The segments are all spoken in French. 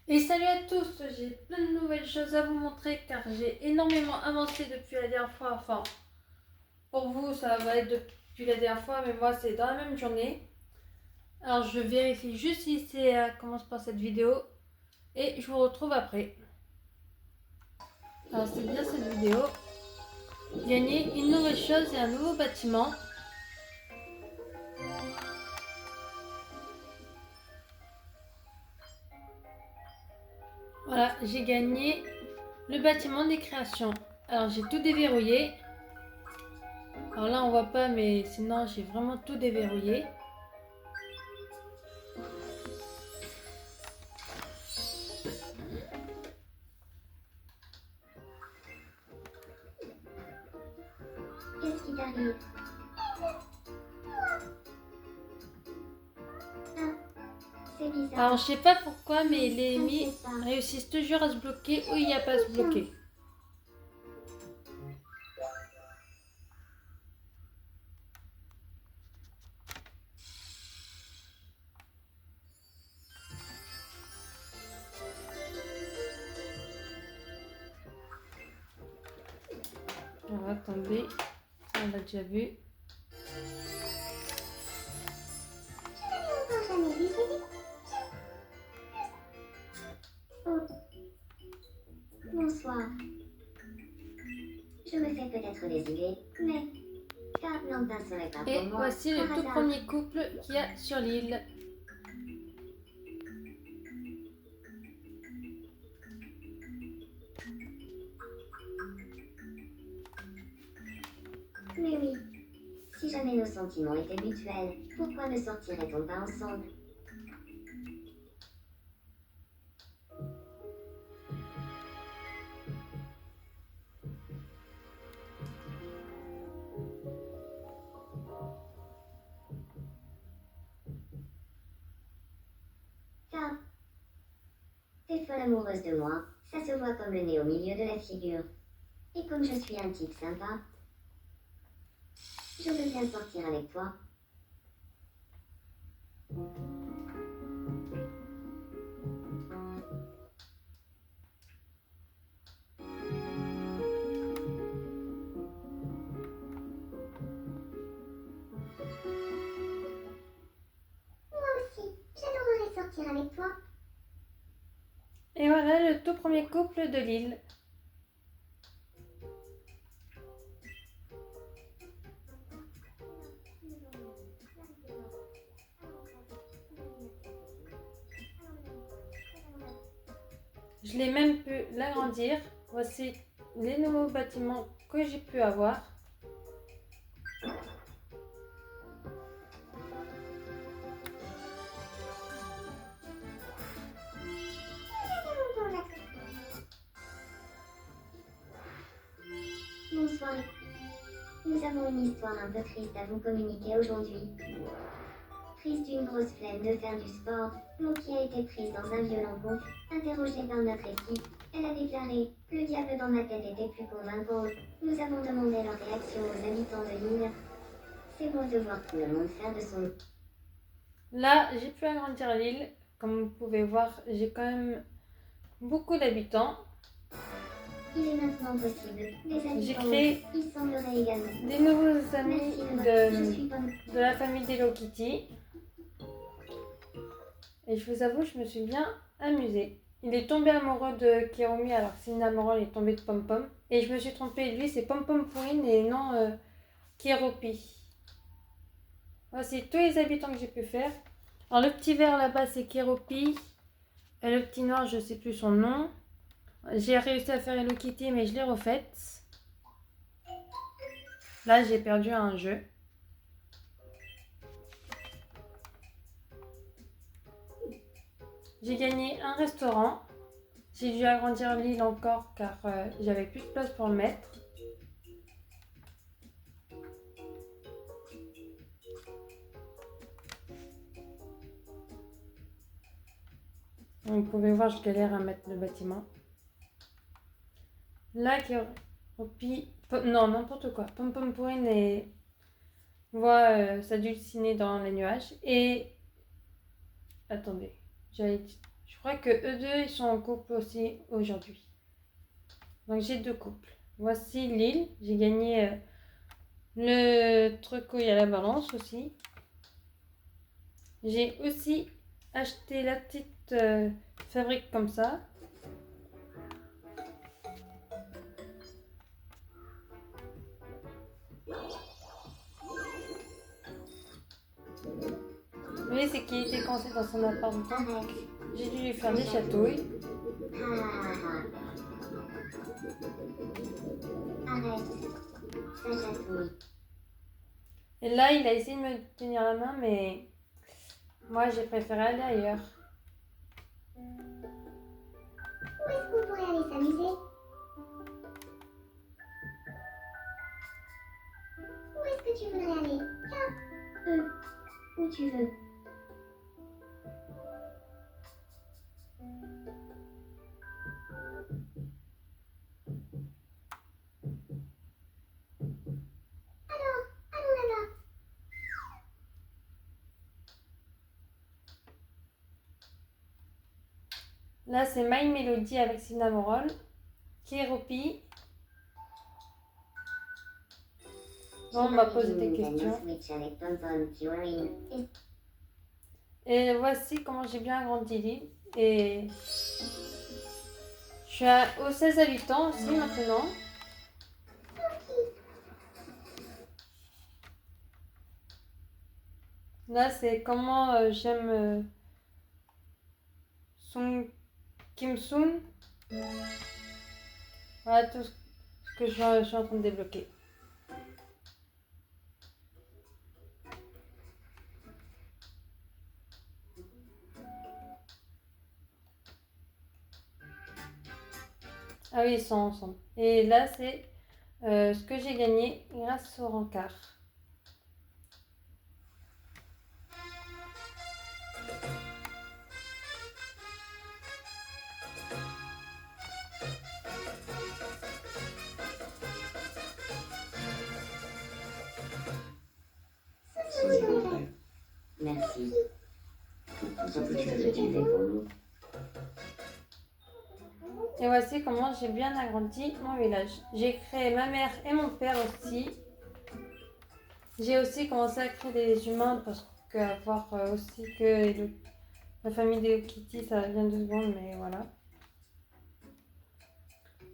Et salut à tous, j'ai plein de nouvelles choses à vous montrer car j'ai énormément avancé depuis la dernière fois. Enfin, pour vous ça va être depuis la dernière fois, mais moi c'est dans la même journée. Alors je vérifie juste si c'est commence par cette vidéo et je vous retrouve après. Alors c'est bien cette vidéo. Gagner une nouvelle chose et un nouveau bâtiment. Voilà, j'ai gagné le bâtiment des créations. Alors j'ai tout déverrouillé. Alors là on voit pas, mais sinon j'ai vraiment tout déverrouillé. Qu'est-ce qui t'arrive? Ah, c'est bizarre. Alors je sais pas pourquoi, mais les ennemis T'inquiète pas. réussissent toujours à se bloquer ou il n'y a pas à se bloquer. Alors attendez, on l'a déjà vu. Je n'avais encore jamais vu ces Oh. Bonsoir. Je me fais peut-être des idées, mais Car Blanc serait pas Et pour moi. voici le par tout hasard. premier couple qu'il y a sur l'île. Mais oui, si jamais nos sentiments étaient mutuels, pourquoi ne sortirait-on pas ensemble? Car t'es folle amoureuse de moi, ça se voit comme le nez au milieu de la figure. Et comme je suis un type sympa, je veux bien sortir avec toi. Moi aussi, j'adorerais sortir avec toi. Et voilà le tout premier couple de l'île. Je l'ai même pu l'agrandir. Voici les nouveaux bâtiments que j'ai pu avoir. Bonsoir. Nous avons une histoire un peu triste à vous communiquer aujourd'hui. Prise d'une grosse flemme de faire du sport, Moki a été prise dans un violent groupe. Interrogée par notre équipe, elle a déclaré « Le diable dans ma tête était plus convaincant ». Nous avons demandé leur réaction aux habitants de l'île. C'est bon de voir tout le monde faire de son... Là, j'ai pu agrandir l'île. Comme vous pouvez voir, j'ai quand même beaucoup d'habitants. Il est maintenant possible. Des J'ai habitants, créé il semblerait également. des nouveaux amis Merci de votre... Je suis bonne. de la famille d'Hello Kitty. Et je vous avoue, je me suis bien amusée. Il est tombé amoureux de Kirumi alors que Cinnamoroll est tombé de Pom Pom. Et je me suis trompée, lui c'est Pom Pom Pourrine et non Kiropi. Voici tous les habitants que j'ai pu faire. Alors le petit vert là-bas c'est Kiropi. Et le petit noir je sais plus son nom. J'ai réussi à faire Hello Kitty mais je l'ai refaite. Là j'ai perdu un jeu. J'ai gagné un restaurant. J'ai dû agrandir l'île encore car j'avais plus de place pour le mettre. Donc, vous pouvez voir, je galère à mettre le bâtiment. Là, Kiropi... Non, n'importe quoi. Pom Pom Pourrine et voit s'adulciner dans les nuages. Et... Attendez. Je crois que eux deux, ils sont en couple aussi aujourd'hui. Donc j'ai 2 couples. Voici l'île. J'ai gagné le truc où il y a la balance aussi. J'ai aussi acheté la petite fabrique comme ça. Vous voyez, c'est qu'il était coincé dans son appartement, donc j'ai dû lui faire des chatouilles. Arrête. Ça chatouille. Et là, il a essayé de me tenir la main, mais moi, j'ai préféré aller ailleurs. Où est-ce qu'on pourrait aller s'amuser? Où est-ce que tu voudrais aller? Tiens, où tu veux. Allons là-bas. Là, c'est My Melody avec Cinnamoroll, Kéropi. Bon, on m'a posé des questions. Switch avec Pom-Pom, Kiwarin. Et voici comment j'ai bien agrandi l'île. Et je suis aux 16 habitants aussi maintenant. Là, c'est comment j'aime Sung Kim Soon. Voilà tout ce que je suis en train de débloquer. Ah oui, ils sont ensemble. Et là, c'est ce que j'ai gagné grâce au rencard. Merci. Je sais ce que tu fais pour nous. Et voici comment j'ai bien agrandi mon village. J'ai créé ma mère et mon père aussi. J'ai aussi commencé à créer des humains parce qu'avoir aussi que la famille des Kitty, ça vient de secondes, mais voilà.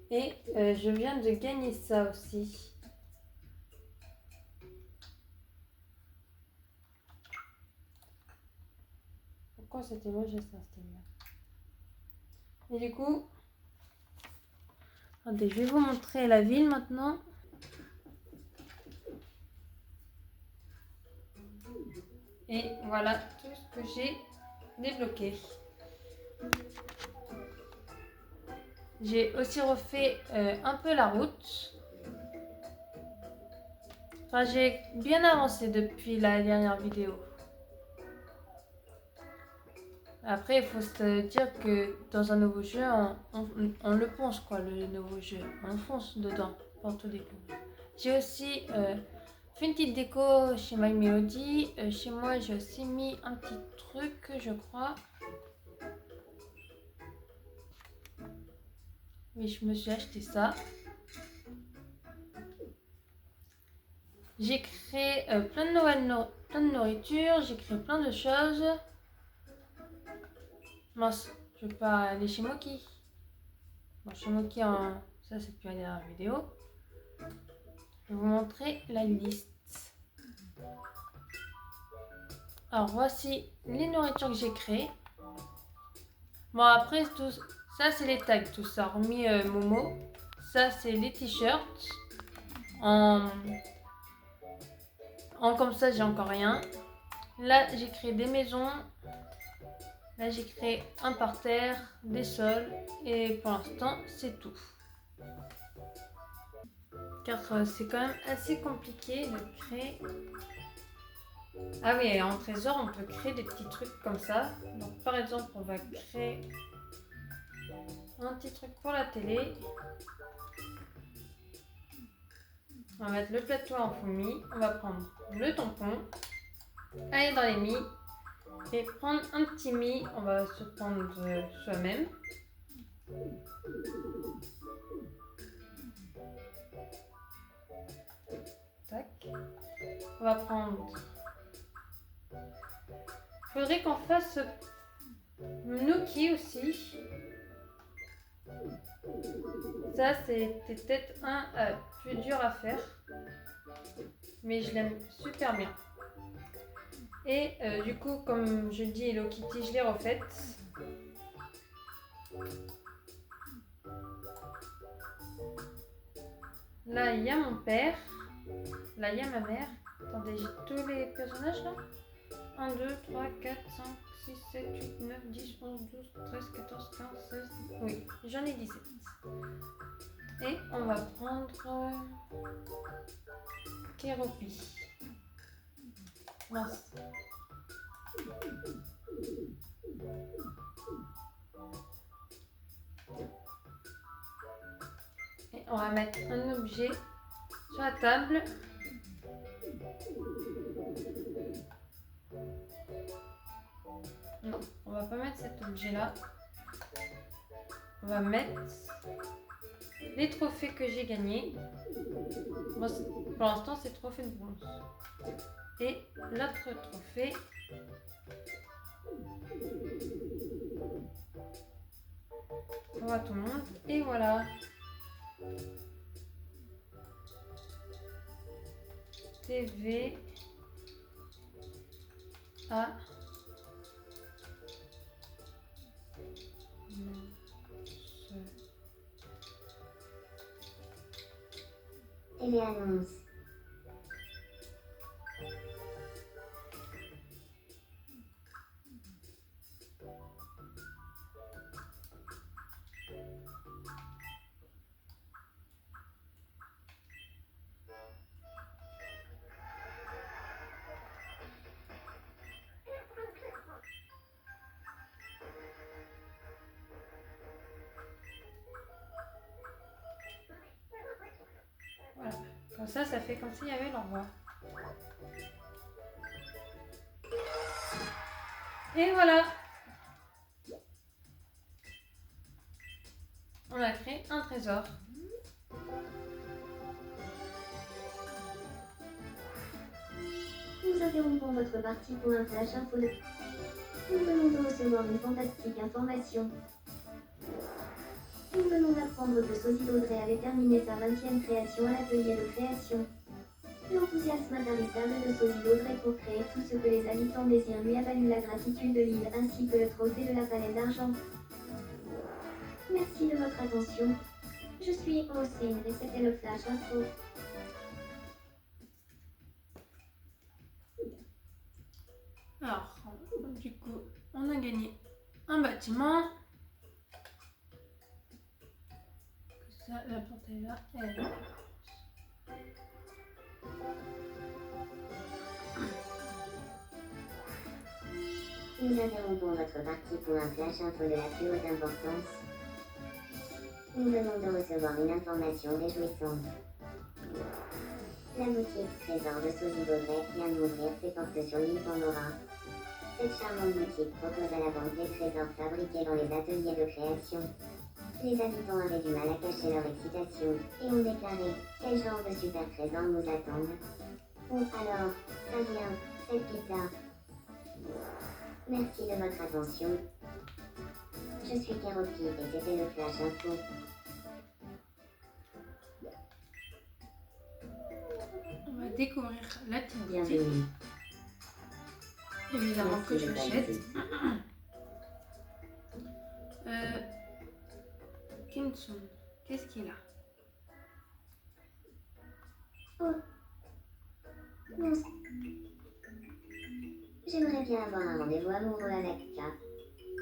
Et je viens de gagner ça aussi. Pourquoi c'était moche ça, c'était bien. Et du coup, attendez, je vais vous montrer la ville maintenant. Et voilà tout ce que j'ai débloqué. J'ai aussi refait un peu la route. Enfin, j'ai bien avancé depuis la dernière vidéo. Après, il faut se dire que dans un nouveau jeu, on le pense quoi, le nouveau jeu. On fonce dedans pour tout découvrir. J'ai aussi fait une petite déco chez My Melody. Chez moi, j'ai aussi mis un petit truc, je crois. Oui, je me suis acheté ça. J'ai créé plein de nourriture. J'ai créé plein de choses. Mince, je vais pas aller chez Moki. Bon, chez Moki, ça c'est plus la dernière vidéo. Je vais vous montrer la liste. Alors voici les nourritures que j'ai créées. Bon après tout ça c'est les tags, tout ça, hormis Momo. Ça c'est les t-shirts. En comme ça j'ai encore rien. Là j'ai créé des maisons. Là j'ai créé un parterre, des sols. Et pour l'instant c'est tout. Car c'est quand même assez compliqué de créer. Ah oui, et en trésor, on peut créer des petits trucs comme ça. Donc par exemple, on va créer un petit truc pour la télé. On va mettre le plateau en fourmi. On va prendre le tampon. Aller dans les mi. Et prendre un petit mi, on va se prendre soi-même. Tac. On va prendre. Faudrait qu'on fasse Nuki aussi. Ça, c'était peut-être un plus dur à faire. Mais je l'aime super bien. Et du coup, comme je dis Hello Kitty, je l'ai refaite. Là, il y a mon père. Là, il y a ma mère. Attendez, j'ai tous les personnages là. 1, 2, 3, 4, 5, 6, 7, 8, 9, 10, 11, 12, 13, 14, 15, 16. Oui, j'en ai 17. Et on va prendre Kéropi. Mince. Et on va mettre un objet sur la table. Non, on va pas mettre cet objet-là. On va mettre les trophées que j'ai gagnés. Bon, pour l'instant, c'est trophée de bronze. Et l'autre trophée. On va tout le monde. Et voilà. TV A. Téléannonce. Voilà. Comme ça fait comme s'il y avait l'envoi. Et voilà. On a créé un trésor. Nous interrompons votre partie pour un flash info de... Nous venons de recevoir une fantastique information. Nous venons d'apprendre que Sosie Audrey avait terminé sa 20e création à l'atelier de création. L'enthousiasme intarissable de Sosie Audrey pour créer tout ce que les habitants désirent lui a valu la gratitude de l'île ainsi que le trophée de la palette d'argent. Merci de votre attention. Je suis Osine et c'était le Flash Info. Alors, du coup, on a gagné un bâtiment. Ça, la porte est là. Et elle est là. Nous interrompons votre partie pour un flash info de la plus haute importance. Nous venons de recevoir une information réjouissante. La boutique Trésor de Sosie Audrey vient d'ouvrir ses portes sur l'île Pandora. Cette charmante boutique propose à la vente des trésors fabriqués dans les ateliers de création. Les habitants avaient du mal à cacher leur excitation et ont déclaré « Quel genre de super trésors nous attendent ?» Ou alors « Ça vient, cette pizza ?» Merci de votre attention. Je suis Kéropi et c'était le Flash Info. On va découvrir la petite boutique. Bienvenue. Évidemment que Merci de j'achète. passer. Kimson, qu'est-ce qu'il a? Oh. Non. J'aimerais bien avoir un rendez-vous amoureux avec K.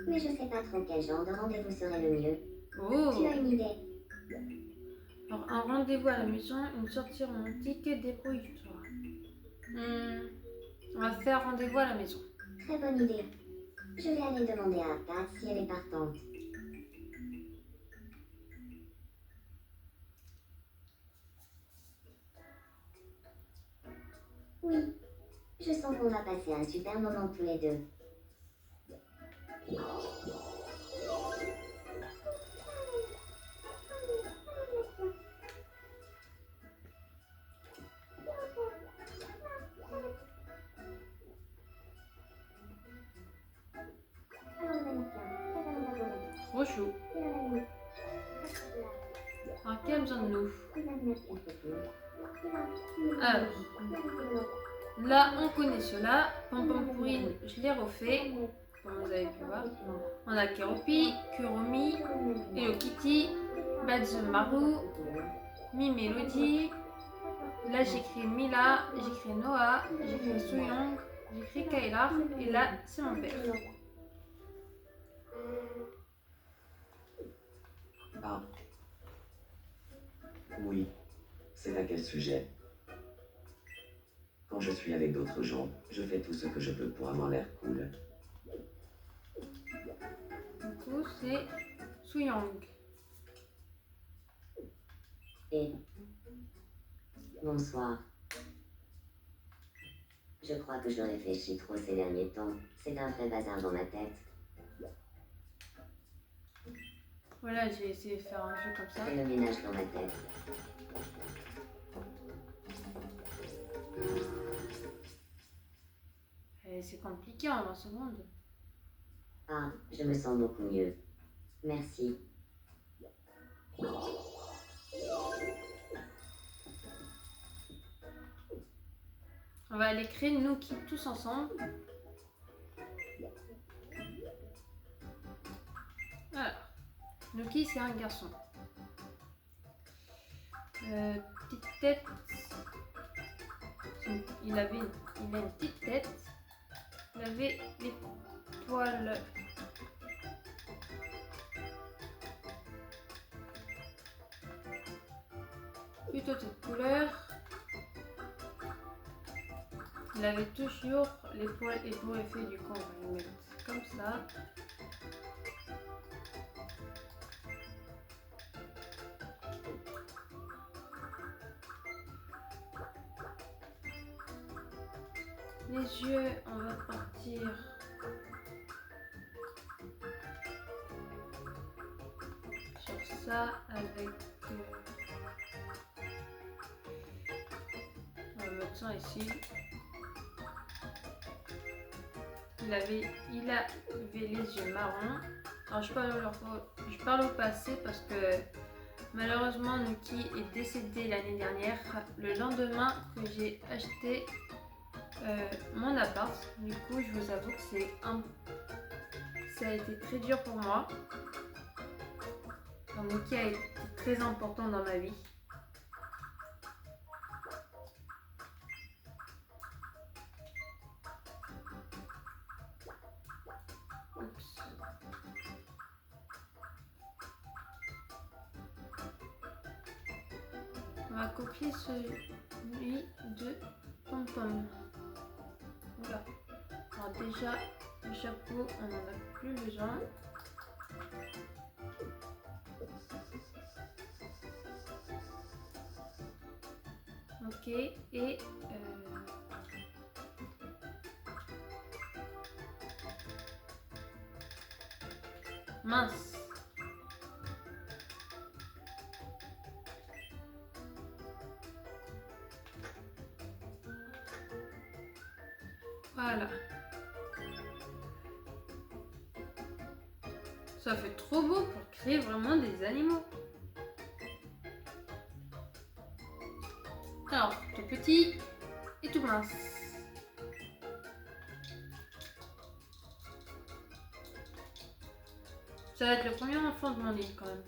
Mais je sais pas trop quel genre de rendez-vous serait le mieux. Oh! Tu as une idée? Alors, un rendez-vous à la maison, une sortie romantique, débrouille-toi. On va faire rendez-vous à la maison. Très bonne idée. Je vais aller demander à Pat si elle est partante. Oui. Je sens qu'on va passer un super moment tous les deux. Trop chou. Alors, qui a besoin de nous? Alors, là, on connaît cela. Pompom Pourrine, je l'ai refait. Comme vous avez pu voir. On a Keropi, Kuromi, Hello Kitty, Badzumaru, Mi Melody. Là, j'écris Mila, j'écris Noah, j'écris Soyoung, j'écris Kayla. Et là, c'est mon père. Ah. Oui. C'est à quel sujet? Quand je suis avec d'autres gens, je fais tout ce que je peux pour avoir l'air cool. Du coup, c'est Soyoung. Et bonsoir. Je crois que je réfléchis trop ces derniers temps. C'est un vrai bazar dans ma tête. Voilà, j'ai essayé de faire un jeu comme ça. Fais le ménage dans ma tête. Et c'est compliqué en 20 secondes. Ah, je me sens beaucoup mieux. Merci. On va aller créer Nuki tous ensemble. Alors, Nuki, c'est un garçon. Petite tête. Il a une petite tête. Il avait les poils plutôt de cette couleur. Il avait toujours les poils ébouriffés, du coup on va les mettre comme ça. Les yeux, on va partir sur ça avec... on va mettre ça ici. Il avait les yeux marrons. Alors je parle au passé parce que malheureusement Nuki est décédé l'année dernière, le lendemain que j'ai acheté mon appart. Du coup je vous avoue que ça a été très dur pour moi. Alors, Nuki a été très important dans ma vie. Oups. On va copier celui de Pompom. Voilà. Alors déjà, le chapeau, on n'en a plus besoin. Ok, et mince. Voilà. Ça fait trop beau pour créer vraiment des animaux. Alors, tout petit et tout mince. Ça va être le premier enfant de mon île quand même.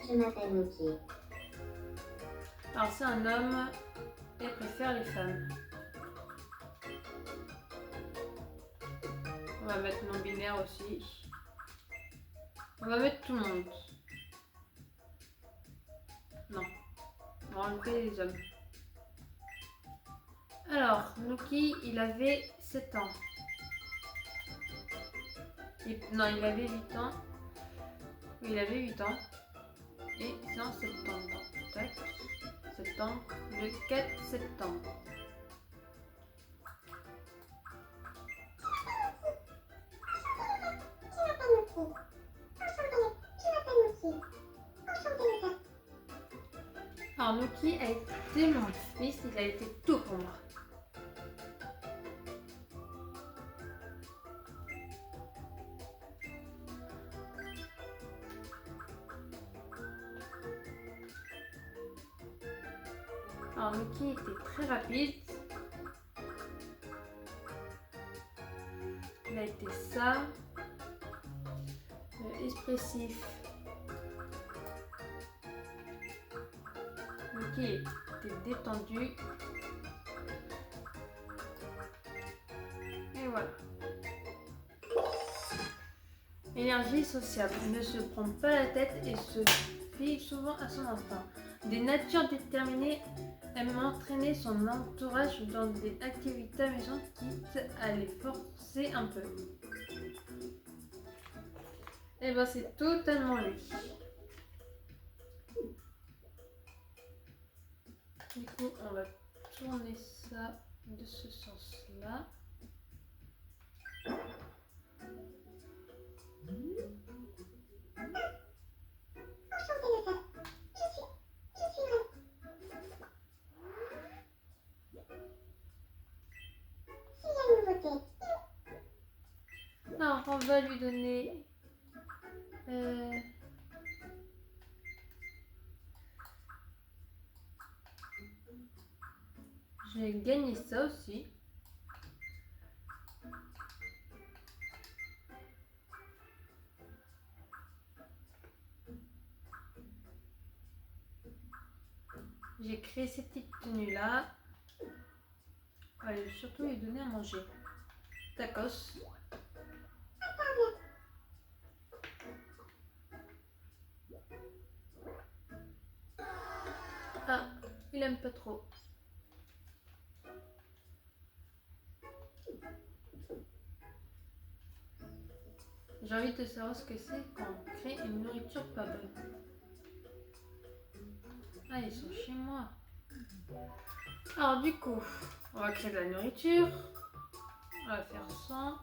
Je m'appelle Nuki. Alors c'est un homme et préfère les femmes. On va mettre non binaire aussi. On va mettre tout le monde. Non. On va enlever les hommes. Alors, Nuki, il avait 7 ans. Non, il avait 8 ans. Oui, il avait 8 ans. Et c'est en septembre. Tac. Septembre. Le 4 septembre. Alors, Nuki a été mon fils. Il a été tout pour moi. Alors Mickey était très rapide. Il a été ça. Expressif. Mickey était détendu. Et voilà. Énergie sociable. Ne se prend pas la tête et se fie souvent à son instinct. Des natures déterminées aiment entraîner son entourage dans des activités amusantes, quitte à les forcer un peu. Et ben c'est totalement lui. Du coup, on va tourner ça de ce sens-là. Alors, on va lui donner... J'ai gagné ça aussi. J'ai créé cette petite tenue là. On va surtout lui donner à manger. Tacos. Ah, il aime pas trop. J'ai envie de savoir ce que c'est quand on crée une nourriture pas bonne. Ah, ils sont chez moi. Alors du coup, on va créer de la nourriture. On va faire ça.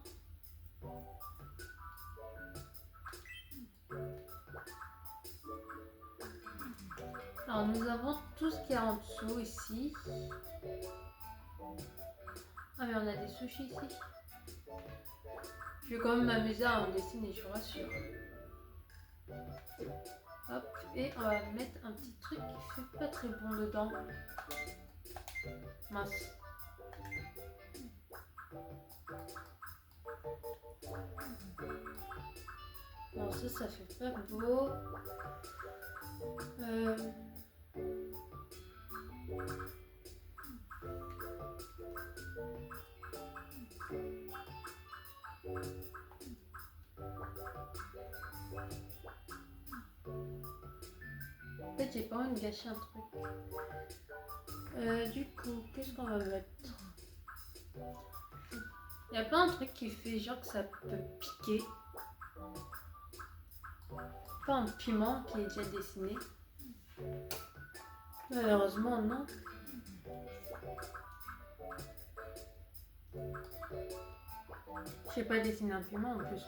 Alors nous avons tout ce qu'il y a en dessous ici. Ah mais on a des sushis ici. Je vais quand même m'amuser à en dessiner, je vous rassure. Hop, et on va mettre un petit truc qui fait pas très bon dedans. Mince. Non, ça fait pas beau. En fait, j'ai pas envie de gâcher un truc. Du coup, qu'est-ce qu'on va mettre? Il y a pas un truc qui fait genre que ça peut piquer. Pas un piment qui est déjà dessiné. Malheureusement, non. Je sais pas dessiner un piment en plus.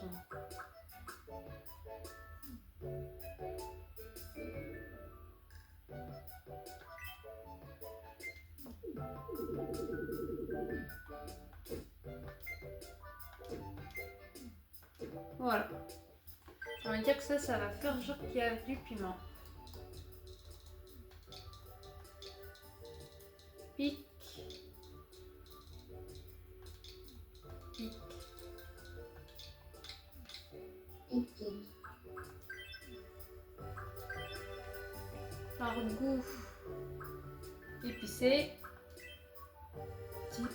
Voilà. On va dire que ça va faire genre qu'il y a du piment. Pique. Pique. Alors, goût épicé. Type.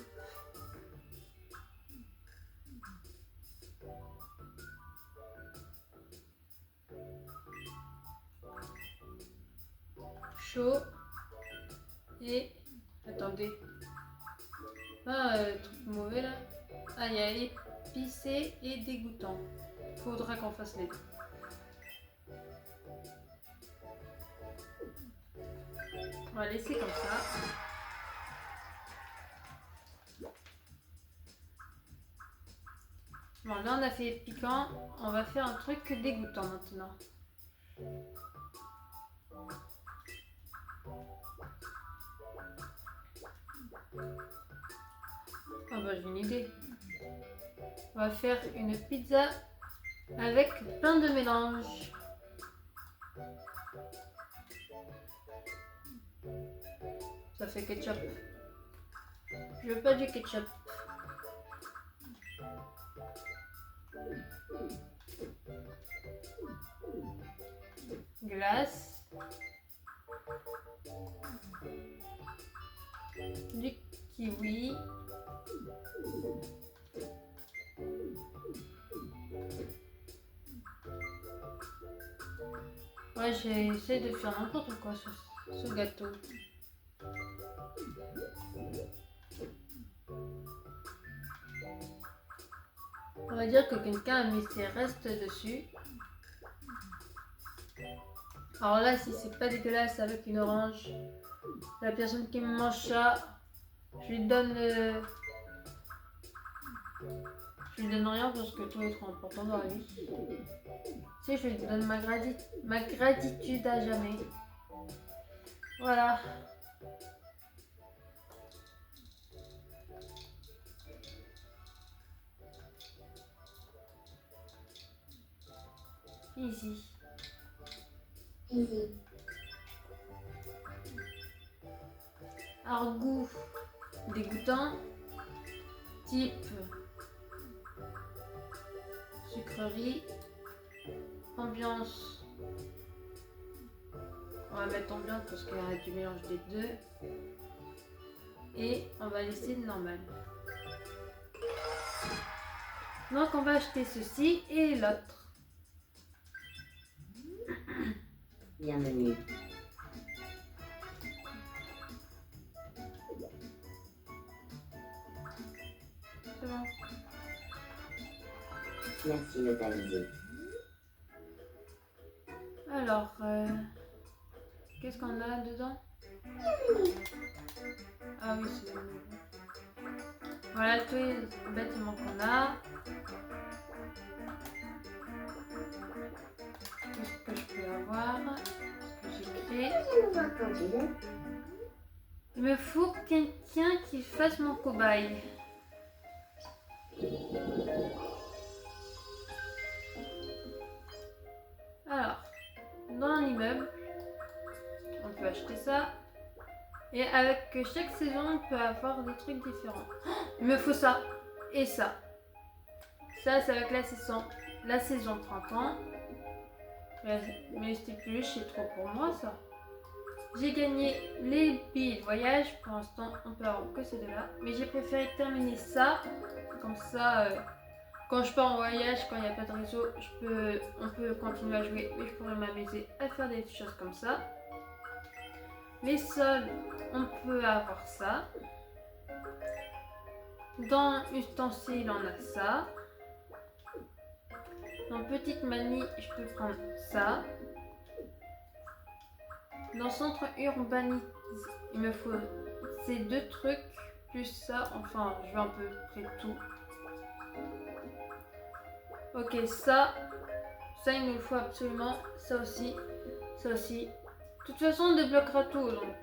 Chaud. Et attendez. Ah, truc mauvais là. Ah, il y a épicé et dégoûtant. Faudra qu'on fasse les deux. On va laisser comme ça. Bon, là on a fait piquant. On va faire un truc dégoûtant maintenant. Ah bah j'ai une idée. On va faire une pizza avec plein de mélanges. Ça Ça fait ketchup. Je veux pas du ketchup. Glace. Du kiwi. Ouais, j'ai essayé de faire n'importe quoi sur ce gâteau. On va dire que quelqu'un a mis ses restes dessus. Alors là, si c'est pas dégueulasse avec une orange, la personne qui me mange ça, je lui donne rien parce que tout est trop important dans la vie. Si, je lui donne ma gratitude à jamais. Voilà. Easy. Easy. Alors, goût dégoûtant. Type sucrerie. Ambiance. On va mettre ambiance parce qu'il y a du mélange des deux. Et on va laisser normal. Donc on va acheter ceci et l'autre. Bienvenue. C'est bon. Merci notarisé. Alors, qu'est-ce qu'on a dedans? Ah oui, c'est le menu. Voilà tous les bâtiments qu'on a. Tout ce que je peux avoir. Ce que j'ai créé. Viens nous voir quand tu veux. Il me faut quelqu'un qui fasse mon cobaye. Alors, dans l'immeuble, on peut acheter ça. Et avec chaque saison, on peut avoir des trucs différents. Oh, il me faut ça et ça. Ça, c'est avec la saison printemps. Mais c'était plus, c'est trop pour moi ça. J'ai gagné les billets de voyage. Pour l'instant, on peut avoir que ces deux-là. Mais j'ai préféré terminer ça. Comme ça, quand je pars en voyage, quand il n'y a pas de réseau, on peut continuer à jouer. Mais je pourrais m'amuser à faire des choses comme ça. Les sols, on peut avoir ça. Dans ustensiles, on a ça. Dans petite manie, je peux prendre ça. Dans centre urbanisé, il me faut ces deux trucs, plus ça. Enfin, je veux un peu près tout. Ok, ça, il nous faut absolument. Ça aussi, ça aussi. De toute façon, on débloquera tout, donc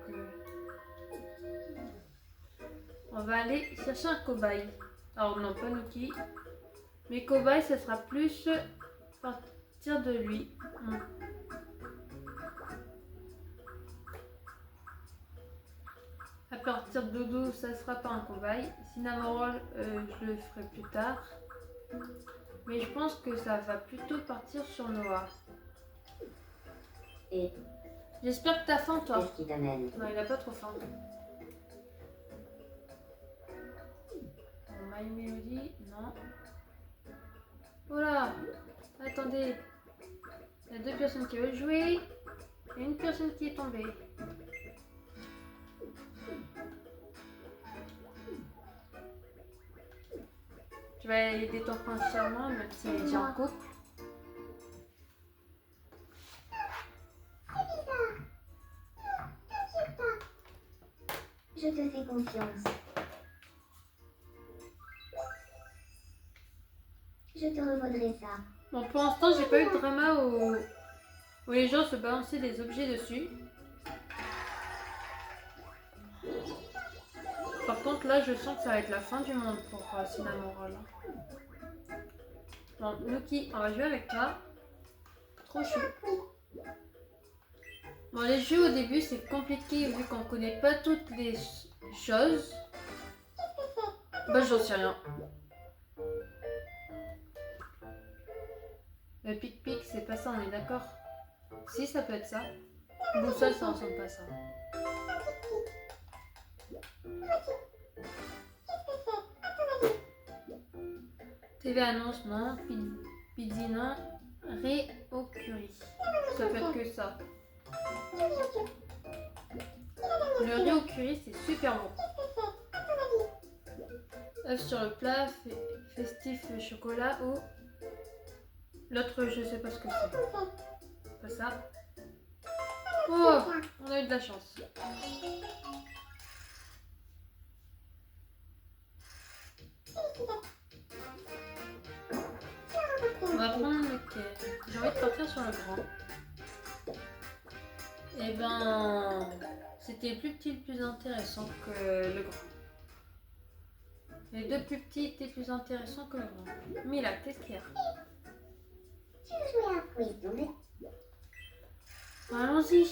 on va aller chercher un cobaye. Alors non, pas Nuki, mais cobaye, ça sera plus à partir de lui. À partir de Doudou, ça sera pas un cobaye. Cinnamoroll, je le ferai plus tard. Mais je pense que ça va plutôt partir sur Noah. Et J'espère que t'as faim, toi. qu'est-ce qui t'amène? Non, il a pas trop faim. My Melody, non. Voilà. Attendez. Il y a deux personnes qui veulent jouer. Et une personne qui est tombée. Tu vas aider ton prince charmant, même si il est déjà en couple. Je te fais confiance. Je te revaudrai ça. Bon, pour l'instant, j'ai pas eu de drama où les gens se balançaient des objets dessus. Par contre, là, je sens que ça va être la fin du monde pour Cinnamoroll. Bon, Nuki, on va jouer avec toi. Trop chou. Bon, les jeux au début c'est compliqué vu qu'on connaît pas toutes les choses. Bah, j'en sais rien. Le pic-pic, c'est pas ça, on est d'accord? Si, ça peut être ça. Boussole, ça ressemble pas à ça. TV annonce, non. Pizzi, non. Ré au curry. Ça peut être que ça. Le riz au curry, c'est super bon. Œuf sur le plat, festif chocolat ou... L'autre, je sais pas ce que c'est. Pas ça. Oh, on a eu de la chance. On va prendre lequel? J'ai envie de partir sur le grand. Eh ben, c'était le plus petit, le plus intéressant que le grand. Les deux plus petits étaient plus intéressants que le grand. Mila, qu'est-ce qu'il y a? Tu veux jouer à un quiz double? Allons-y.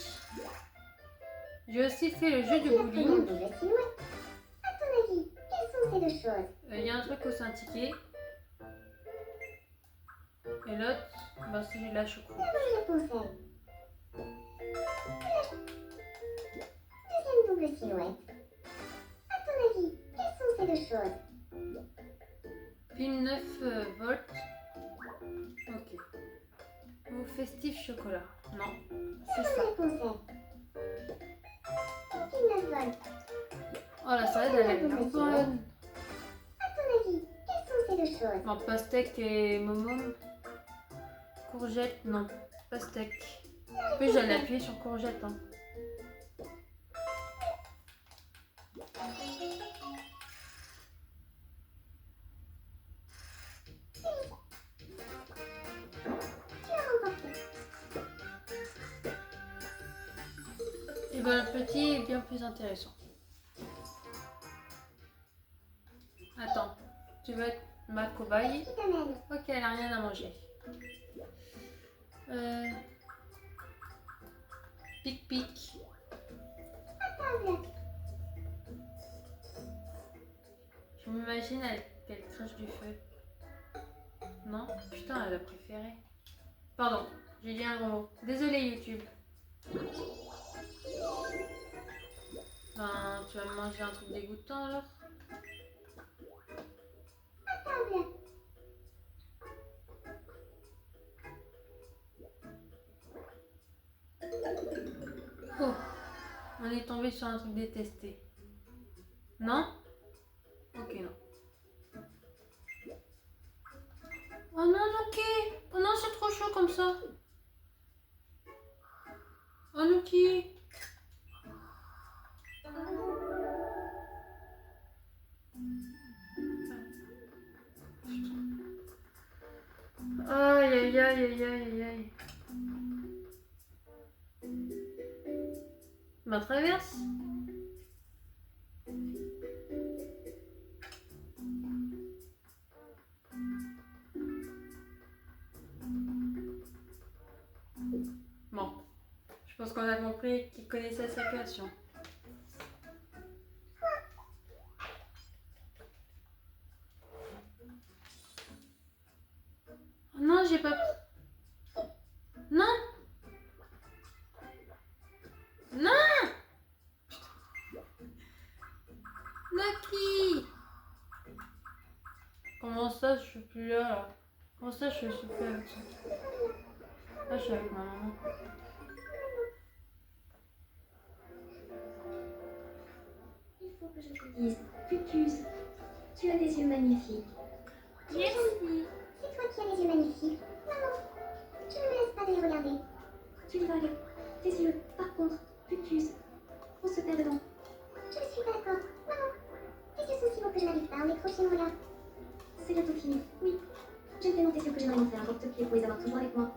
J'ai aussi fait le jeu du Voici la bowling. première double silhouette. À ton avis, quelles sont ces deux choses? Il y a un truc où c'est un ticket. Et l'autre, bah, c'est la choucroute. Bonne réponse, elle. Deuxième double silhouette. À ton avis, quelles sont ces deux choses? Pile 9 volts. Ok. Ou festif chocolat. Non, c'est ça. Bonne réponse, elle. Pile 9 volts. Oh la salade, elle est bien bonne. À ton avis, quelles sont ces deux choses? Non, pastèque et momom. Courgette, non. Pastèque. En plus, j'allais appuyer sur courgette. Hein. Tu as remporté. Et ben le petit est bien plus intéressant. Attends, tu veux être ma cobaye? Qui t'amène? Ok, elle a rien à manger. Pic-pic. À table. Je m'imagine qu'elle crache du feu. Non? Putain, elle a préféré. Pardon, j'ai dit un gros mot. Désolé YouTube. Ben, tu vas me manger un truc dégoûtant alors? À table. Oh, on est tombé sur un truc détesté. Non? Ok, non. Oh non, Nuki! Oh non, c'est trop chaud comme ça. Oh Nuki! Aïe aïe aïe aïe aïe aïe. Ma traverse? Bon, je pense qu'on a compris qu'il connaissait sa création. Oh non, j'ai pas... Non! Non! Lucky! Comment ça, je suis plus là? Comment ça, je suis plus avec ça? Ah, je suis avec ma maman. Il faut que je te dise, Pucuse, tu as des yeux magnifiques. Yes. C'est toi qui as les yeux magnifiques. Maman, je ne me laisse pas de les regarder. Tu divagues. Tes yeux, par contre, Pucuse, on se perd dedans. Je ne suis pas d'accord. Maman, tes yeux sont si beaux que je n'arrive pas à en décrocher mon regard. C'est bientôt fini. Oui, j'aime tellement tes yeux que j'aimerais en faire un porte-clés pour les avoir toujours avec moi.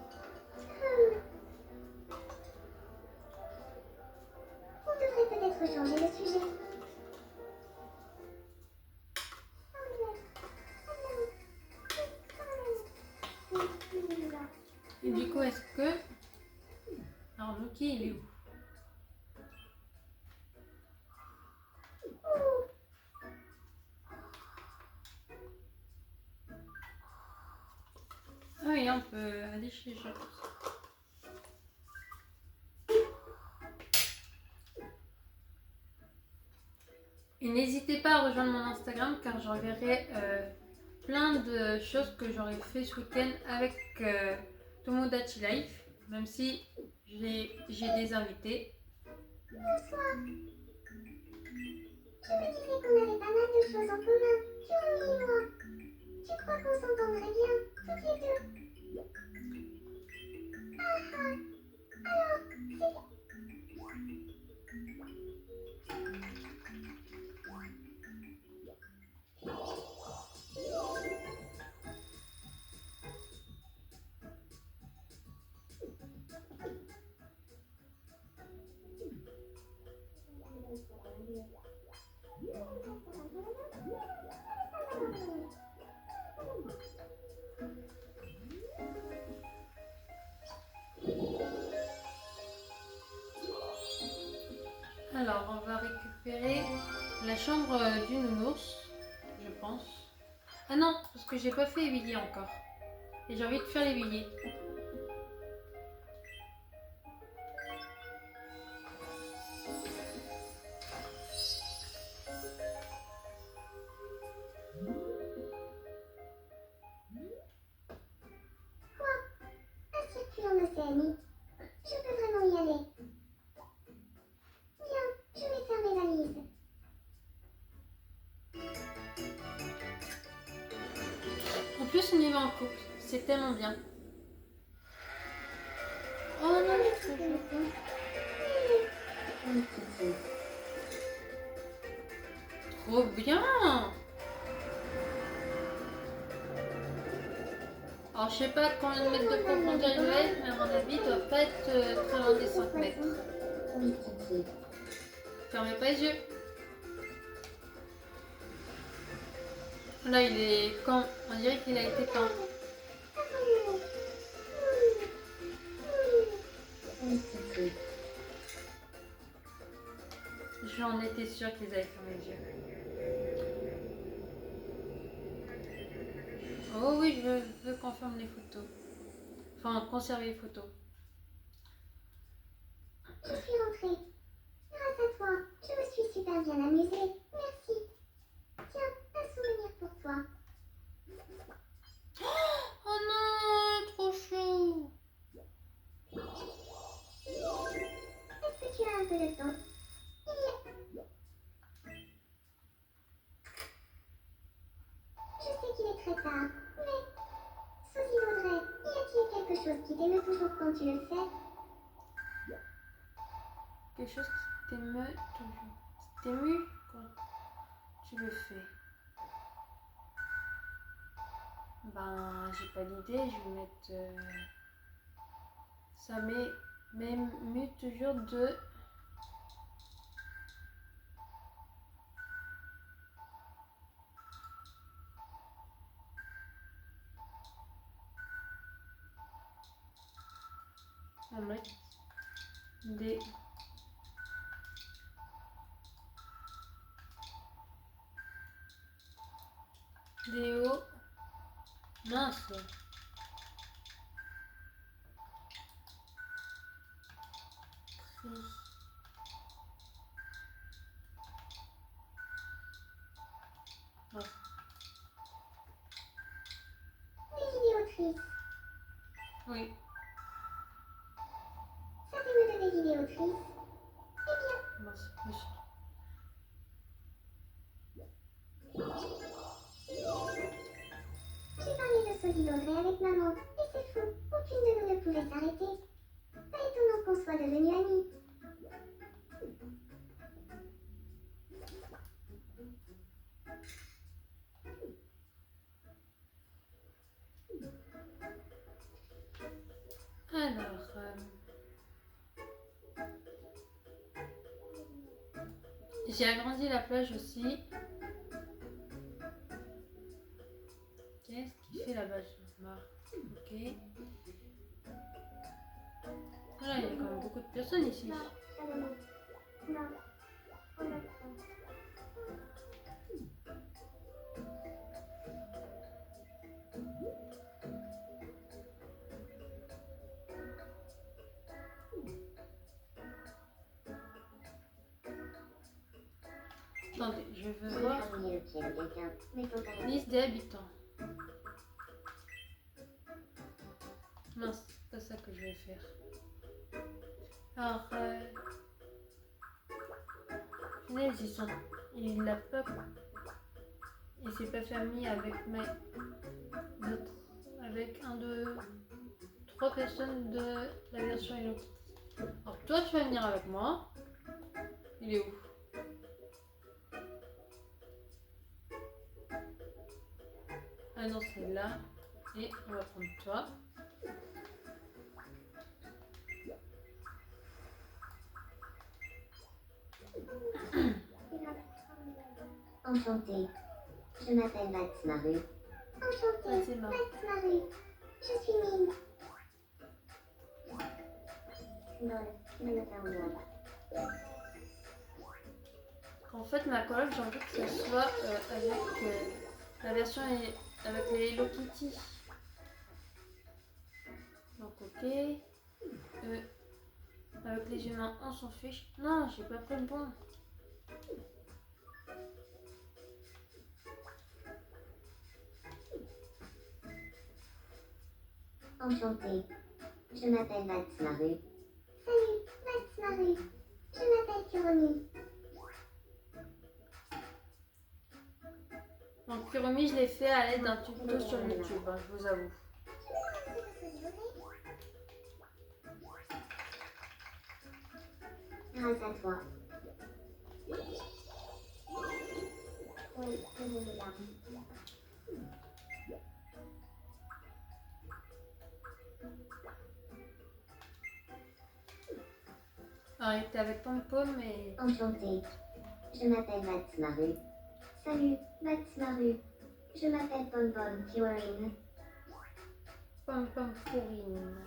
On devrait peut-être changer de sujet. Et du coup, est-ce que... Alors, Nuki, il est où? Ah oui, on peut aller chez les gens. Et n'hésitez pas à rejoindre mon Instagram car j'enverrai plein de choses que j'aurais fait ce week-end avec Tomodachi Life, même si j'ai des invités. Bonsoir. Je me disais qu'on avait pas mal de choses en commun. Kiromi et moi. Tu crois qu'on s'entendrait bien, toutes les deux? Ah ah. Alors, Alors, on va récupérer la chambre du nounours, je pense. Ah non, parce que j'ai pas fait les billets encore. Et j'ai envie de faire les billets. un circuit en Océanie. Je peux vraiment y aller. Bien, je vais faire mes valises. En plus, on y va en couple. C'est tellement bien. Oh non, je suis trop jolie. Trop bien. Alors, je sais pas combien de mètres de profondeur il doit être, mais à mon avis, il doit pas être très loin des 5 mètres. Oui, Kiki. Fermez pas les yeux. Là, il est quand on dirait qu'il a été peint. Oui, Kiki. J'en étais sûre qu'ils avaient fermé les yeux. Oh oui, je veux qu'on ferme les photos. Enfin, conserver les photos. Je suis rentrée. Grâce à toi, je me suis super bien amusée. Merci. Tiens, un souvenir pour toi. Oh non, trop chou. Est-ce que tu as un peu de temps? Je sais qu'il est très tard, mais Suzy Audrey, y a-t-il quelque chose qui t'émeut toujours quand tu le fais? Quelque chose qui t'émeut toujours. T'émue quand tu le fais. Ben, j'ai pas d'idée, je vais mettre. Ça m'émue toujours de. On met des. Des hauts. Mince. Cris. Mince. Des vidéos tristes. Oui. Ça t'émeut de des vidéos tristes? Eh bien, Mince. Je me suis- j'ai parlé de Suzy Audrey avec maman, et c'est fou, aucune de nous ne pouvait s'arrêter. Pas étonnant qu'on soit devenus amis. Alors. J'ai agrandi la plage aussi. Qu'est-ce qu'il fait là-bas, Jean-Marc? Ok. Voilà, il y a quand même beaucoup de personnes ici. Non, Salomon. Non. On va Attendez, je veux J'ai voir terminé le pied de quelqu'un. Mettons ta liste. liste des habitants. Mince, c'est pas ça que je vais faire. Alors, punaise, il l'a pas, il s'est pas fait ami avec avec un, deux, trois personnes de la version Hello Kitty. Alors toi, tu vas venir avec moi. Il est où? Ah non, c'est là. Et on va prendre toi. Enchantée. Je m'appelle Matsmaru. Enchantée. C'est marrant. Matsmaru. Je suis Mine. En fait, ma coloc, j'ai envie que ce soit avec la version avec les Hello Kitty. Donc, ok. Avec les humains, on s'en fiche. Non, j'ai pas pris le bon. Enchantée. Je m'appelle Matsmaru. Salut, Matsmaru. Je m'appelle Kuromi. Donc, Kuromi, je l'ai fait à l'aide d'un tuto sur YouTube, hein, je vous avoue. Grâce à toi. Oui, je vais là. Alors, il était avec Pom Pom et Enchantée. Je m'appelle Matsmaru. Salut, Matsmaru. Je m'appelle Pom Pom Kyorin. Pom Pom Corinne.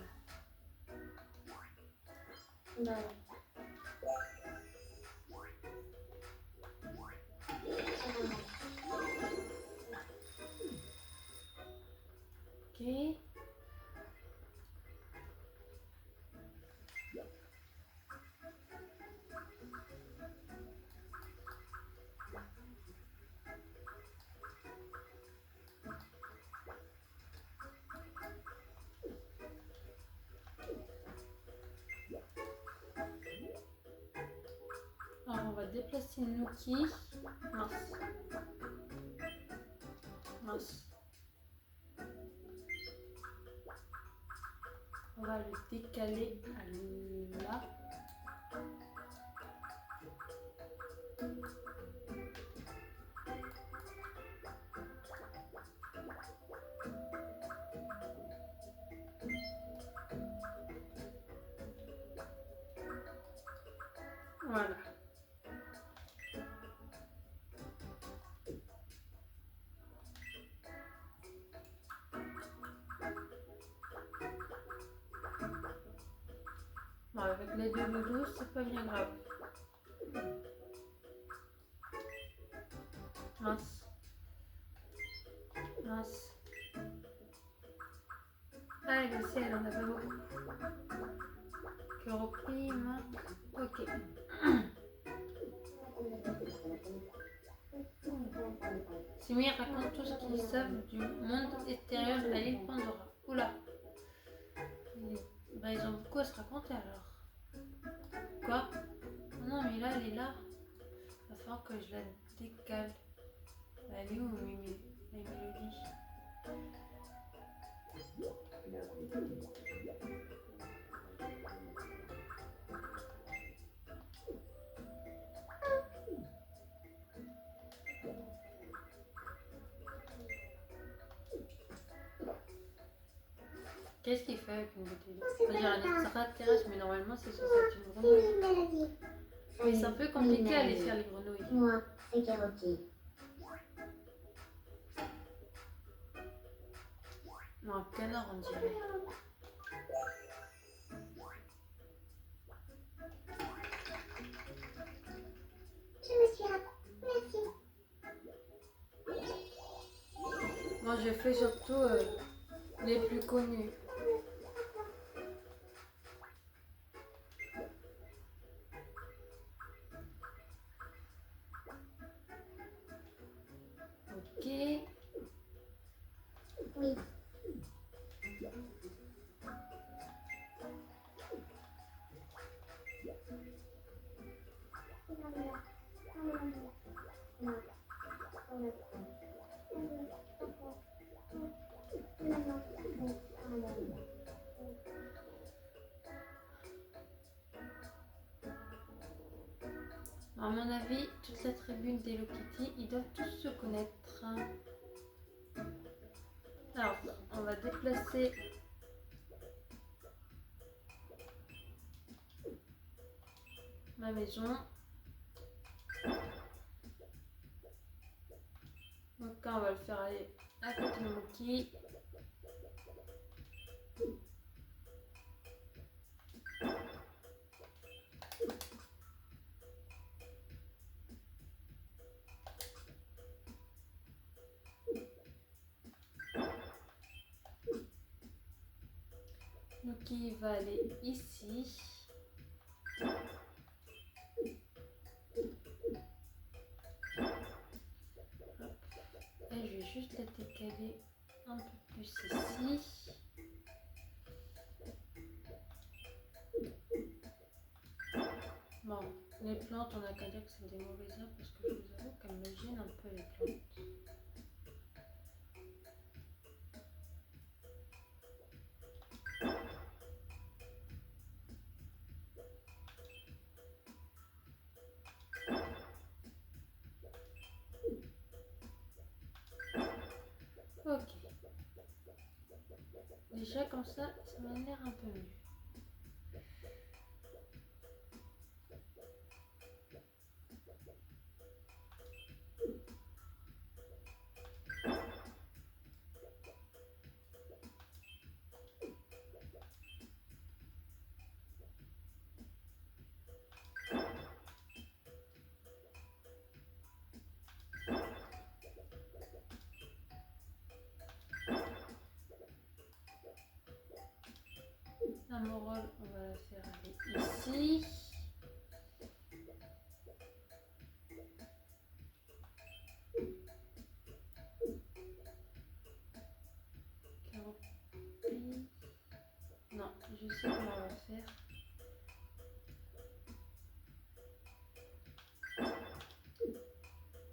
Ok. Alors, on va déplacer Nuki. Mince. Mince. On va le décaler à là. Voilà. Bon, avec les deux doudous, c'est pas bien grave. Mince. Mince. Ah, elle aussi, elle en a pas beaucoup. Chloroprime. Ok. Simi raconte tout ce qu'ils savent du monde extérieur à l'île Pandora. Oula. Bah, ils ont beaucoup à se raconter alors. Quoi? Non, mais là, elle est là. Il va falloir que je la décale. Elle est où, Mimi? La mélodie. Qu'est-ce qu'il fait avec une bouteille d'eau? On va dire un extraterrestre, mais normalement c'est censé être une C'est grenouille. une maladie. Mais c'est un peu compliqué à aller faire les grenouilles. Moi, c'est Keroki. Non, un canard on dirait. Je me suis Merci. Moi je fais surtout les plus connus. À mon avis, toute la tribune d'Hello Kitty, ils doivent tous se connaître. Alors, on va déplacer ma maison. Donc là, on va le faire aller à côté de Moki. Moki va aller ici. Et je vais juste la décaler un peu plus ici. Bon, les plantes, on a qu'à dire que c'est des mauvaises herbes parce que je vous avoue qu'elles me gênent un peu les plantes. Ok. Déjà comme ça m'a l'air un peu mieux. La morole, on va la faire aller ici. Caropi. Non, je sais comment on va faire.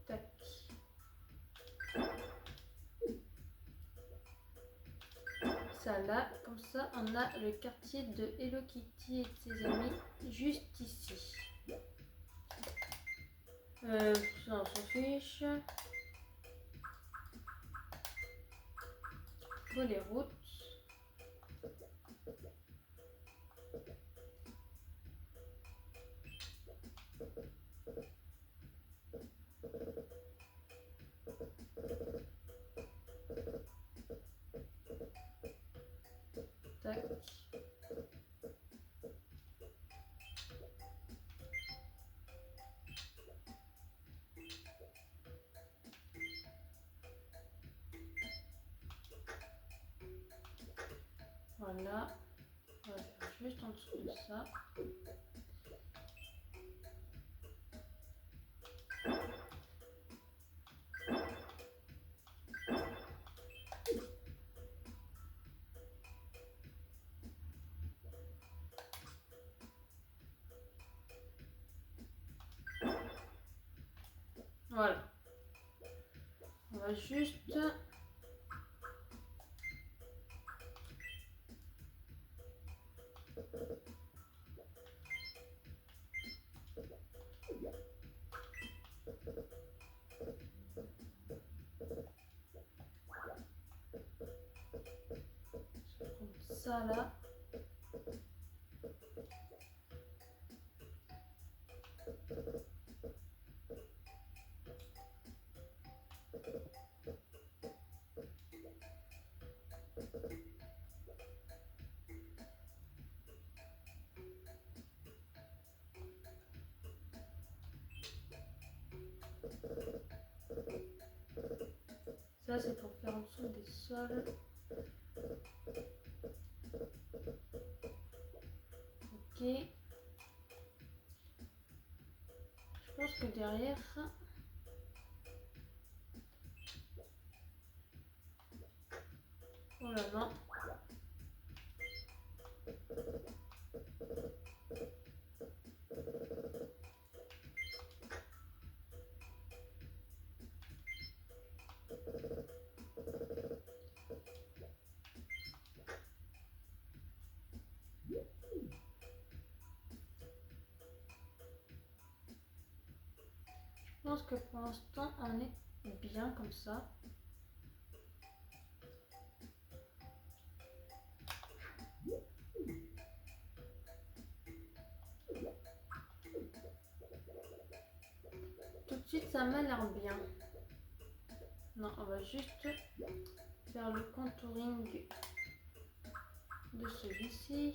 Tac. Ça là, comme ça, on a le quartier de Hello Kitty et de ses amis juste ici. Ça, on s'en fiche. Pour les routes. Tac. Voilà. On va faire juste en dessous de ça. Voilà. On va juste... ça là. Ça c'est pour faire en dessous des sols. Ok. Je pense que derrière... Oh là non. pense que pour l'instant, on est bien comme ça. Tout de suite, ça m'a l'air bien. Non, on va juste faire le contouring de celui-ci.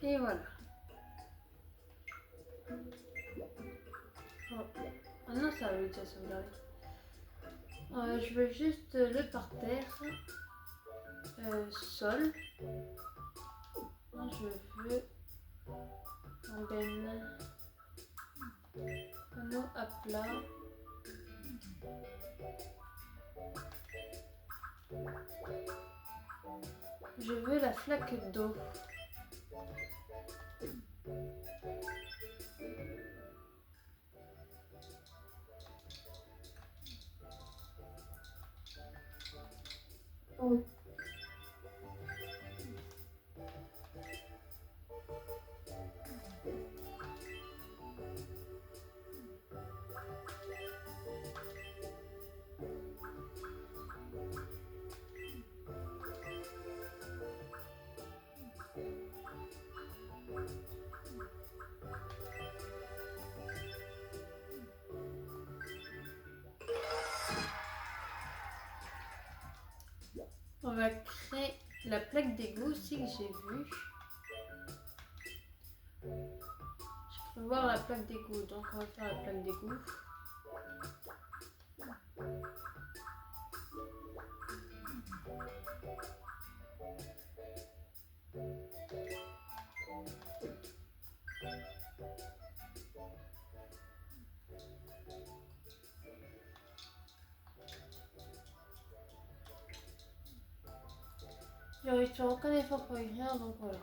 Et voilà. Oh. Ah non, ça va déjà sauvegarder. Je veux juste le parterre. Sol. Non, je veux un panneau à plat. Je veux la flaque d'eau. Oh, On va créer la plaque d'égout aussi que j'ai vue. Je peux voir la plaque d'égout, donc on va faire la plaque d'égout. J'aurais fait aucun effort pour écrire, donc voilà.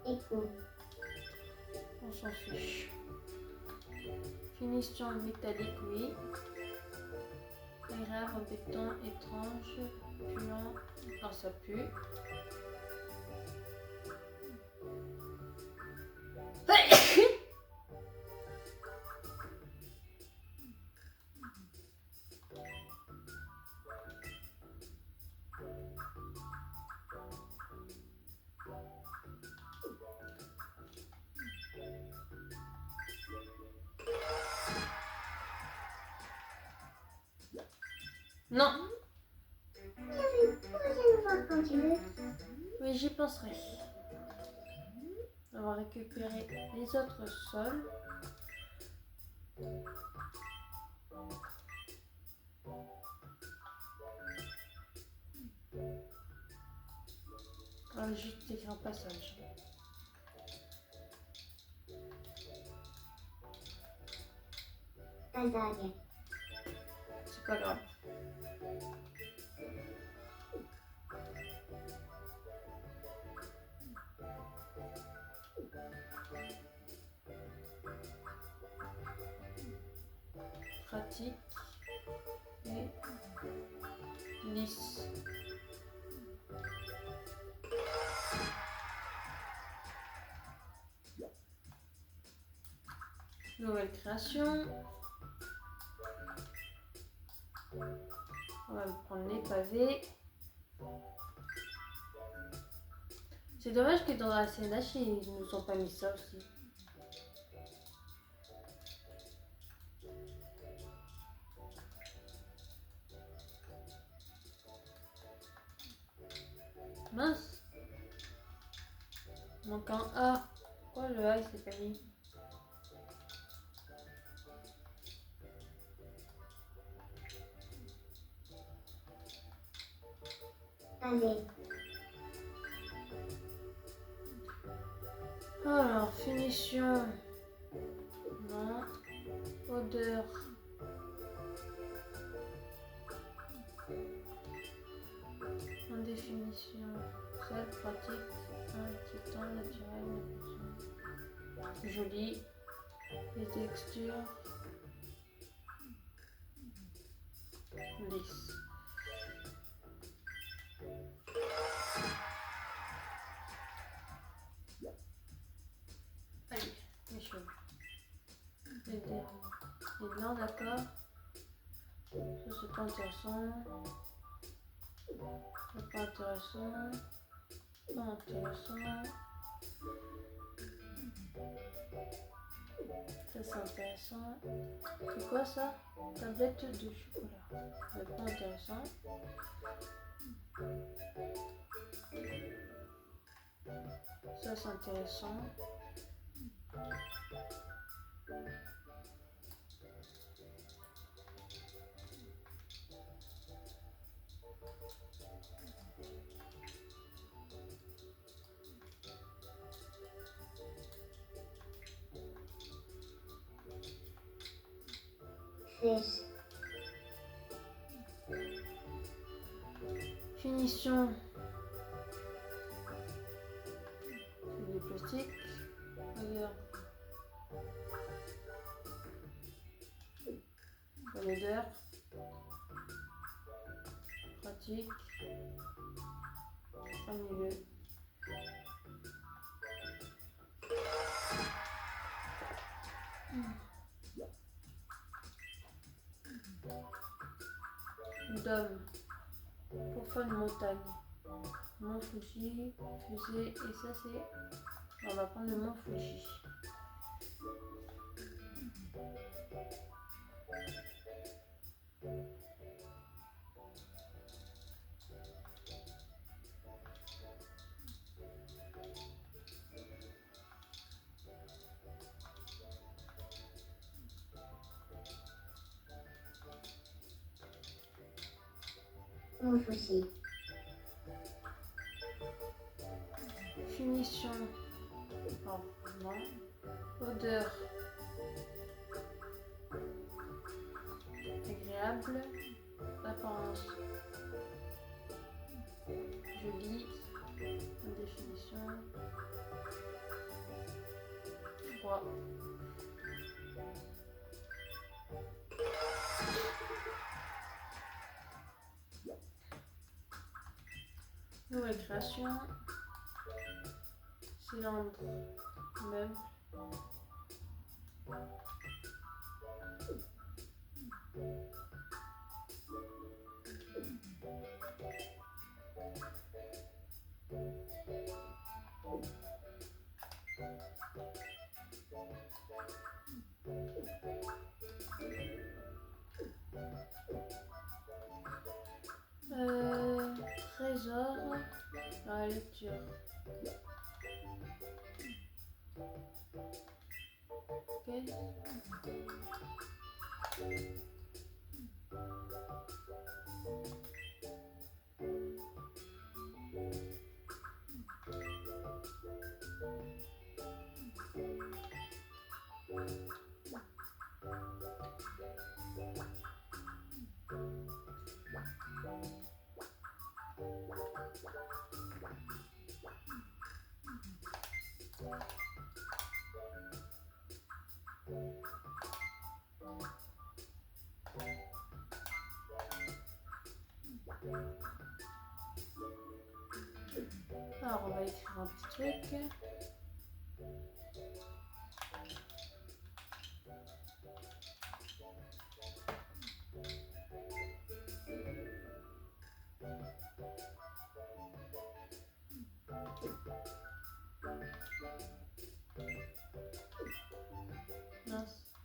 écho. On s'en fiche. Finition métallique, oui. Rare, embêtant, étrange, puant. Ah, ça pue. Non. Prochaine fois quand tu veux. Oui, j'y penserai. On va récupérer les autres sols. On va juste écrire un passage. Bazag. C'est pas grave. Pratique et lisse. Nouvelle création. On va prendre les pavés. C'est dommage que dans la CNH, ils nous ont pas mis ça aussi. Mince. Manque un A. Pourquoi le A il s'est pas mis? Basé. Alors, finition. Non. Odeur. En définition. C'est pratique. Inquiétant, naturel. Joli. Les textures. Lisse. Allez, les cheveux. Les blancs, d'accord. Ça, c'est pas intéressant. C'est pas intéressant. Pas intéressant. Ça, c'est intéressant. C'est quoi ça? Tablette de chocolat. C'est pas intéressant. Ça, c'est intéressant. Sèche. Finition. C'est du plastique. Regarde. L'odeur. Pratique. En milieu. Dôme. Profonde montagne. Mont Fuji, fusée, et ça c'est... On va prendre le Mont Fuji. Mont Fuji. Finition. Oh, non. Odeur. Agréable. Apparence. Jolie. Définition. Froid. Nouvelle création. Cylindre. Meuble. Trésor. La lecture. Ok. Alors on va écrire un petit truc. Mince.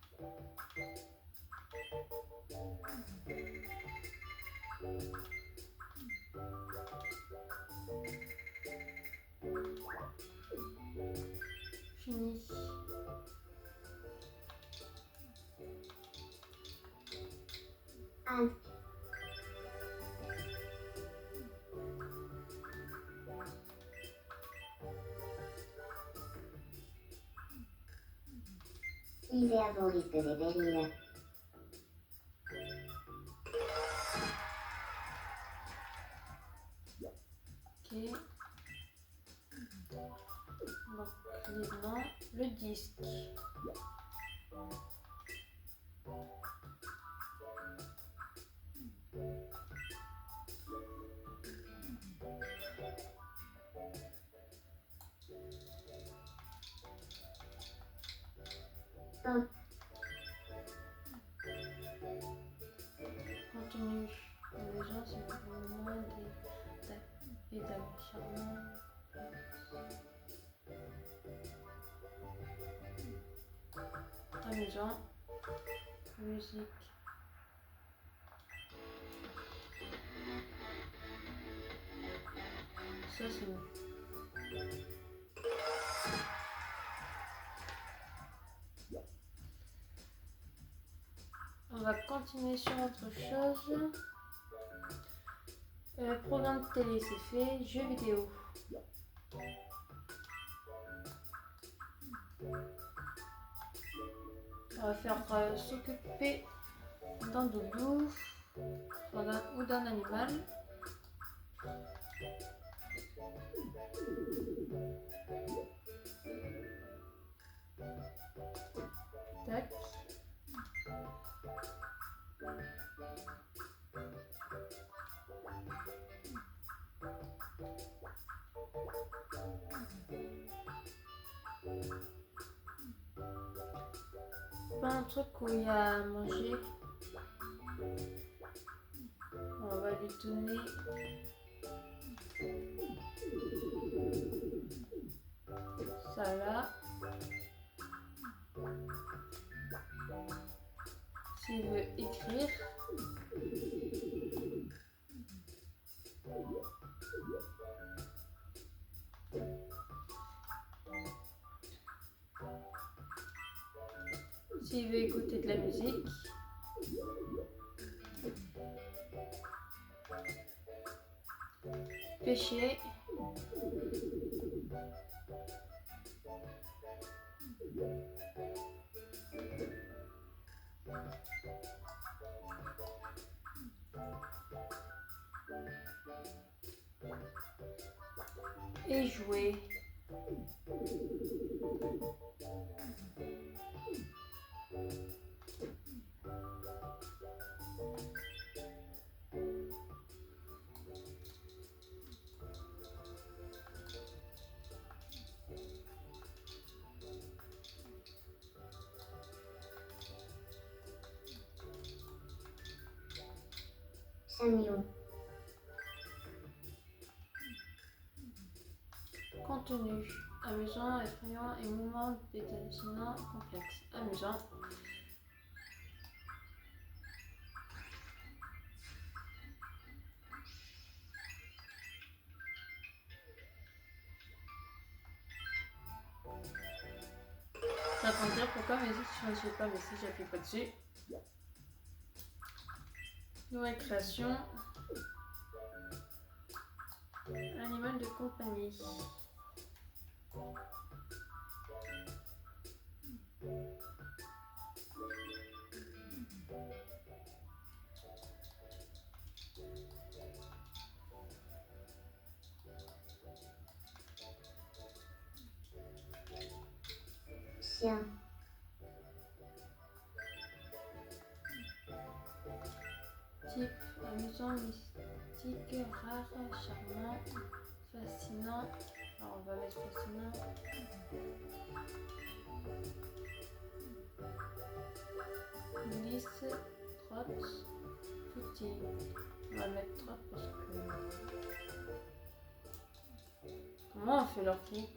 Fini. Ant. Lisez à vos risques et périls. Ok. Donc, les blancs, le disque. Pop. Contenu. Les gens, c'est vraiment des pédales charmantes. Amusant. Musique. Ça, c'est bon. On va continuer sur autre chose. Programme de télé, c'est fait. Jeux vidéo. On va faire s'occuper d'un doudou ou d'un animal. Tac. Pas un truc où il y a à manger. On va lui donner ça là. S'il veut écrire. S'il veut écouter de la musique. Pêcher. Et jouer. Chagnon. Contenu. Amusant, effrayant et moment déterminant complexe. Amusant. Ça va me dire pourquoi mais si je ne sais pas mais si j'appuie pas dessus. Nouvelle création. Animal de compagnie. Chien. Type amusant, mystique, rare, charmant, fascinant. Alors on va mettre fascinant. Lisse, trotte, petit. On va mettre trotte parce que. Comment on fait leur clip?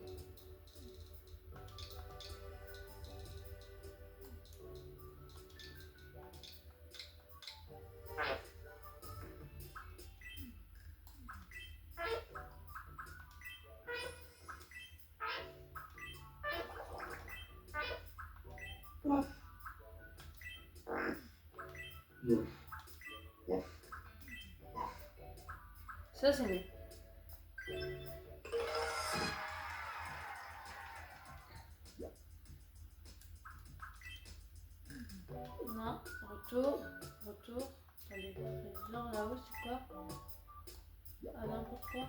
Ça c'est mieux. Non, retour. Attendez, trésor là-haut, c'est quoi? Ah non, pourquoi?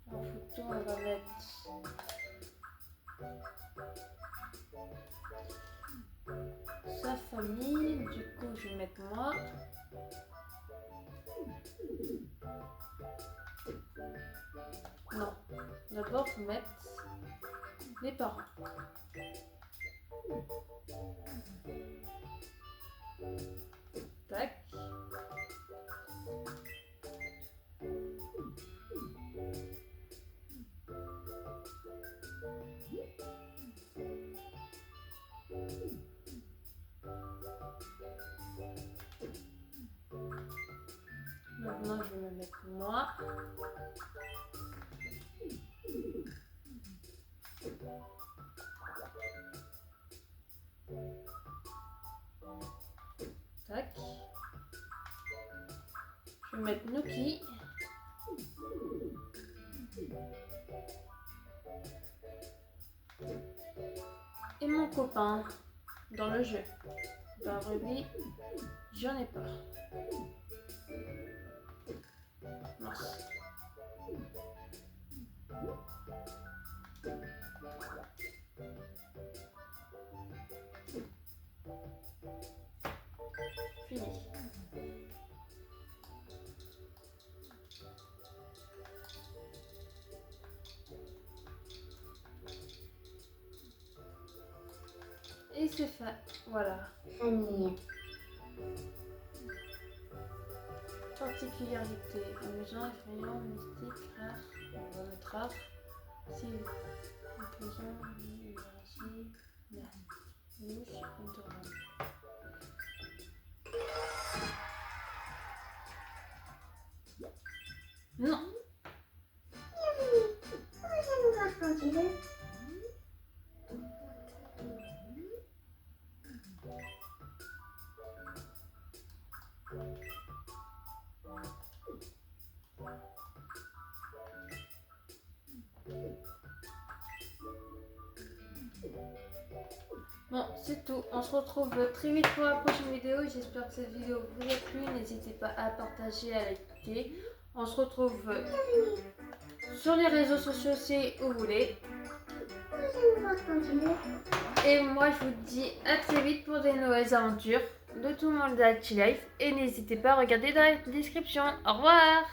En photo, on va mettre sa famille. Du coup, je vais mettre moi. Non, d'abord, faut mettre les parents. Tac. Maintenant, je vais me mettre moi. Tac. Je vais mettre Nuki. Et mon copain dans le jeu. Dans la vraie vie, j'en ai pas. Mince. Fini. Et c'est fait. Voilà. Famille. Particularité. Amusant, effrayant, mystique, rare. On va mettre rare. Si. Imposant, énergie. Louche, adorable. Non. Nous voir quand tu veux. Bon, c'est tout. On se retrouve très vite pour la prochaine vidéo. J'espère que cette vidéo vous a plu. N'hésitez pas à partager, à liker. On se retrouve sur les réseaux sociaux si vous voulez. Nous voir quand tu veux. Et moi, je vous dis à très vite pour des nouvelles aventures de tout le monde de Hachi Life. Et n'hésitez pas à regarder dans la description. Au revoir!